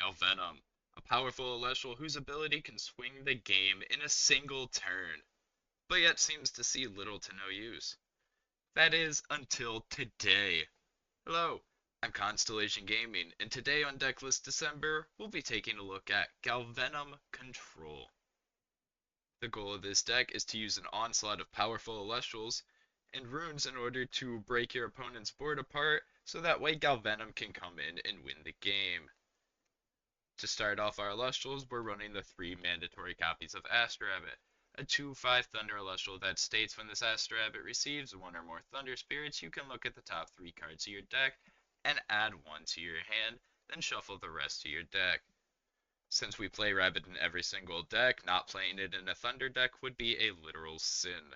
Galvenom, a powerful Celestial whose ability can swing the game in a single turn, but yet seems to see little to no use. That is, until today. Hello, I'm Constellation Gaming, and today on Decklist December, we'll be taking a look at Galvenom Control. The goal of this deck is to use an onslaught of powerful Celestials and runes in order to break your opponent's board apart, so that way Galvenom can come in and win the game. To start off our Celestials, we're running the 3 mandatory copies of Astrabbit, a 2/5 Thunder Celestial that states when this Astrabbit receives 1 or more Thunder Spirits, you can look at the top 3 cards of your deck and add 1 to your hand, then shuffle the rest to your deck. Since we play Rabbit in every single deck, not playing it in a Thunder deck would be a literal sin.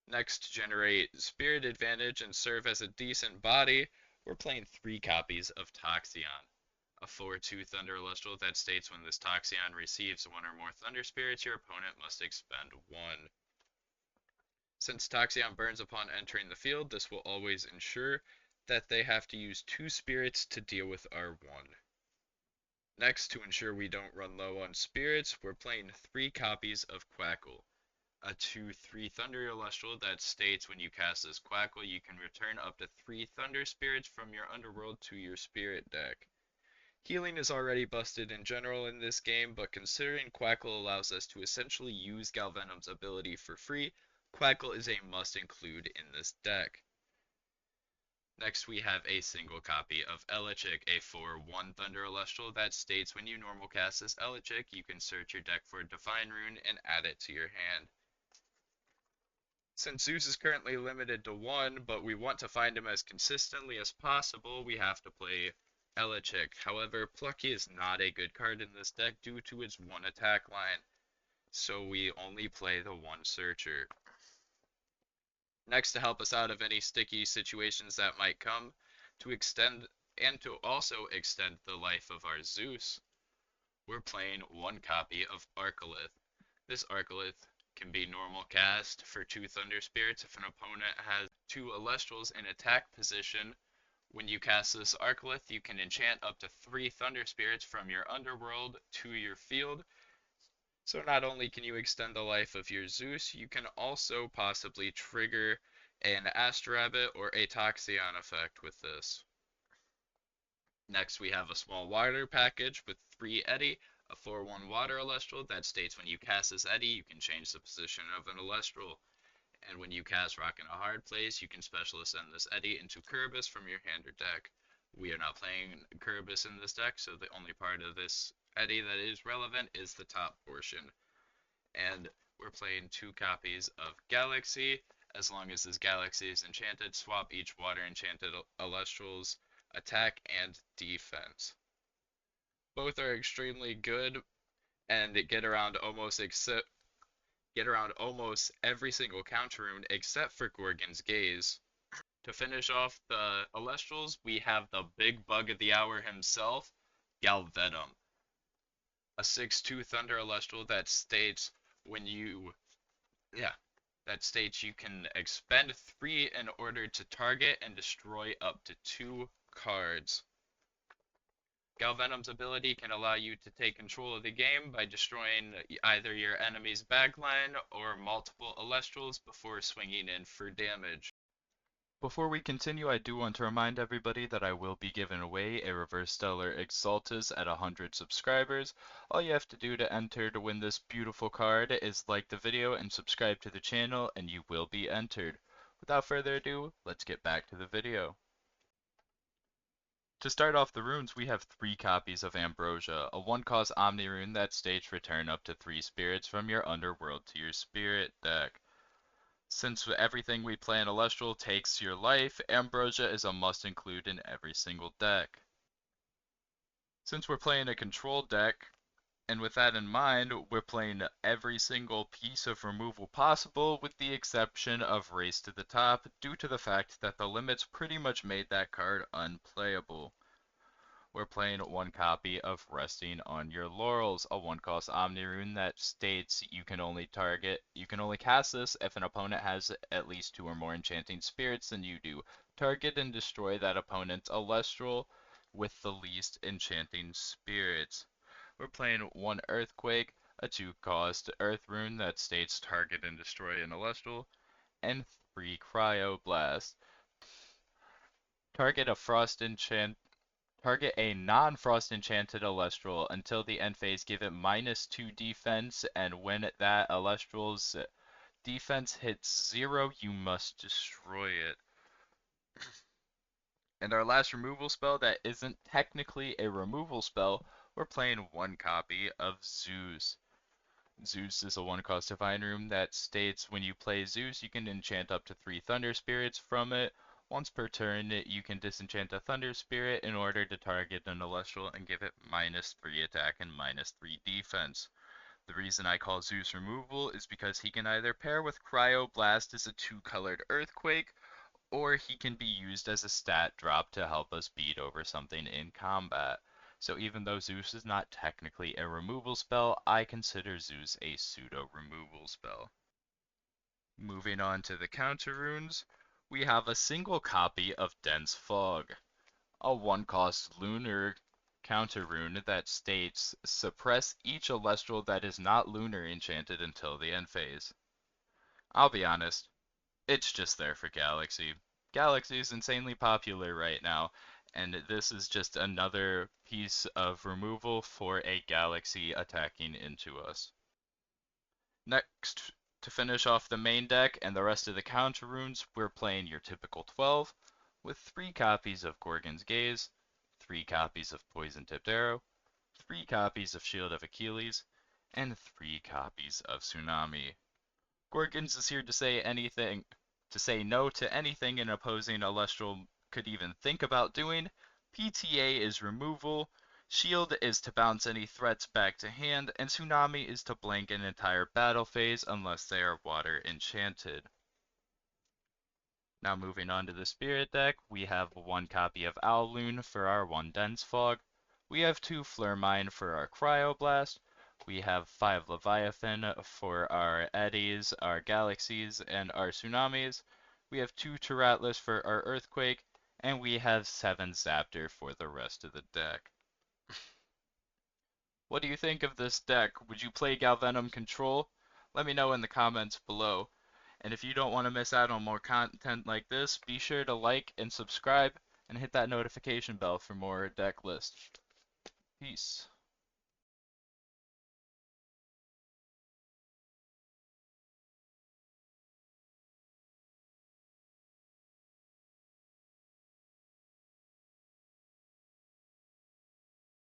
Next, to generate Spirit Advantage and serve as a decent body, we're playing 3 copies of Toxion, a 4/2 Thunder Celestial that states when this Toxion receives 1 or more Thunder Spirits, your opponent must expend 1. Since Toxion burns upon entering the field, this will always ensure that they have to use 2 spirits to deal with our 1. Next, to ensure we don't run low on spirits, we're playing 3 copies of Quackle, a 2/3 Thunder Celestial that states when you cast this Quackle, you can return up to 3 Thunder Spirits from your Underworld to your Spirit deck. Healing is already busted in general in this game, but considering Quackle allows us to essentially use Galvenom's ability for free, Quackle is a must include in this deck. Next we have a single copy of Elechik, a 4/1 Thunder Celestial that states when you normal cast this Elechik, you can search your deck for a Divine Rune and add it to your hand. Since Zeus is currently limited to 1, but we want to find him as consistently as possible, we have to play Elechik. However, Plucky is not a good card in this deck due to its 1 attack line, so we only play the 1 Searcher. Next, to help us out of any sticky situations that might come, to also extend the life of our Zeus, we're playing 1 copy of Arcalith. This Arcalith can be normal cast for 2 Thunder Spirits if an opponent has 2 Celestials in attack position. When you cast this Arcalith, you can enchant up to 3 Thunder Spirits from your Underworld to your field. So not only can you extend the life of your Zeus, you can also possibly trigger an Astrabbit or a Toxion effect with this. Next we have a small water package with 3 Eddy, a 4/1 water Celestial that states when you cast this Eddy, you can change the position of an Celestial. And when you cast Rock in a Hard Place, you can special ascend this Eddy into Kerbeus from your hand or deck. We are not playing Kerbeus in this deck, so the only part of this Eddy that is relevant is the top portion. And we're playing 2 copies of Galaxy. As long as this Galaxy is enchanted, swap each water enchanted Celestial's attack and defense. Both are extremely good and get around almost every single counter rune except for Gorgon's Gaze. To finish off the Celestials, we have the big bug of the hour himself, Galvenom, a 6/2 Thunder Celestial that states you can expend 3 in order to target and destroy up to 2 cards. Galvenom's ability can allow you to take control of the game by destroying either your enemy's backline or multiple Celestials before swinging in for damage. Before we continue, I do want to remind everybody that I will be giving away a Reverse Stellar Exaltus at 100 subscribers. All you have to do to enter to win this beautiful card is like the video and subscribe to the channel, and you will be entered. Without further ado, let's get back to the video. To start off the runes, we have 3 copies of Ambrosia, a 1-cost Omni rune that states return up to 3 spirits from your Underworld to your Spirit deck. Since everything we play in Celestial takes your life, Ambrosia is a must include in every single deck. Since we're playing a control deck, and with that in mind, we're playing every single piece of removal possible with the exception of Race to the Top due to the fact that the limits pretty much made that card unplayable. We're playing 1 copy of Resting on Your Laurels, a 1-cost Omni rune that states you can only cast this if an opponent has at least 2 or more enchanting spirits than you do. Target and destroy that opponent's Celestial with the least enchanting spirits. We're playing 1 Earthquake, a 2-cost Earth rune that states target and destroy an Celestial, and 3 Cryoblast. Target a frost enchant Target a non-frost enchanted Celestial until the end phase, give it -2 defense, and when that Celestial's defense hits 0, you must destroy it. And our last removal spell that isn't technically a removal spell, we're playing 1 copy of Zeus. Zeus is a 1-cost Divine Rune that states when you play Zeus, you can enchant up to 3 Thunder Spirits from it. Once per turn, you can disenchant a Thunder Spirit in order to target an Celestial and give it -3 attack and -3 defense. The reason I call Zeus removal is because he can either pair with Cryoblast as a 2-colored Earthquake, or he can be used as a stat drop to help us beat over something in combat. So even though Zeus is not technically a removal spell, I consider Zeus a pseudo-removal spell. Moving on to the counter runes, we have a single copy of Dense Fog, a 1-cost lunar counter rune that states suppress each celestial that is not lunar enchanted until the end phase. I'll be honest, it's just there for Galaxy. Galaxy is insanely popular right now, and this is just another piece of removal for a Galaxy attacking into us. Next, to finish off the main deck and the rest of the counter runes, we're playing your typical 12, with 3 copies of Gorgon's Gaze, 3 copies of Poison Tipped Arrow, 3 copies of Shield of Achilles, and 3 copies of Tsunami. Gorgons is here to say no to anything an opposing Celestial could even think about doing. PTA is removal, Shield is to bounce any threats back to hand, and Tsunami is to blank an entire battle phase unless they are water enchanted. Now moving on to the Spirit deck, we have 1 copy of Owloon for our 1 Dense Fog, we have 2 Flurmine for our Cryoblast, we have 5 Leviathan for our Eddies, our Galaxies, and our Tsunamis, we have 2 Tyratlis for our Earthquake, and we have 7 Zaptor for the rest of the deck. What do you think of this deck? Would you play Galvenom Control? Let me know in the comments below. And if you don't want to miss out on more content like this, be sure to like and subscribe and hit that notification bell for more deck lists. Peace.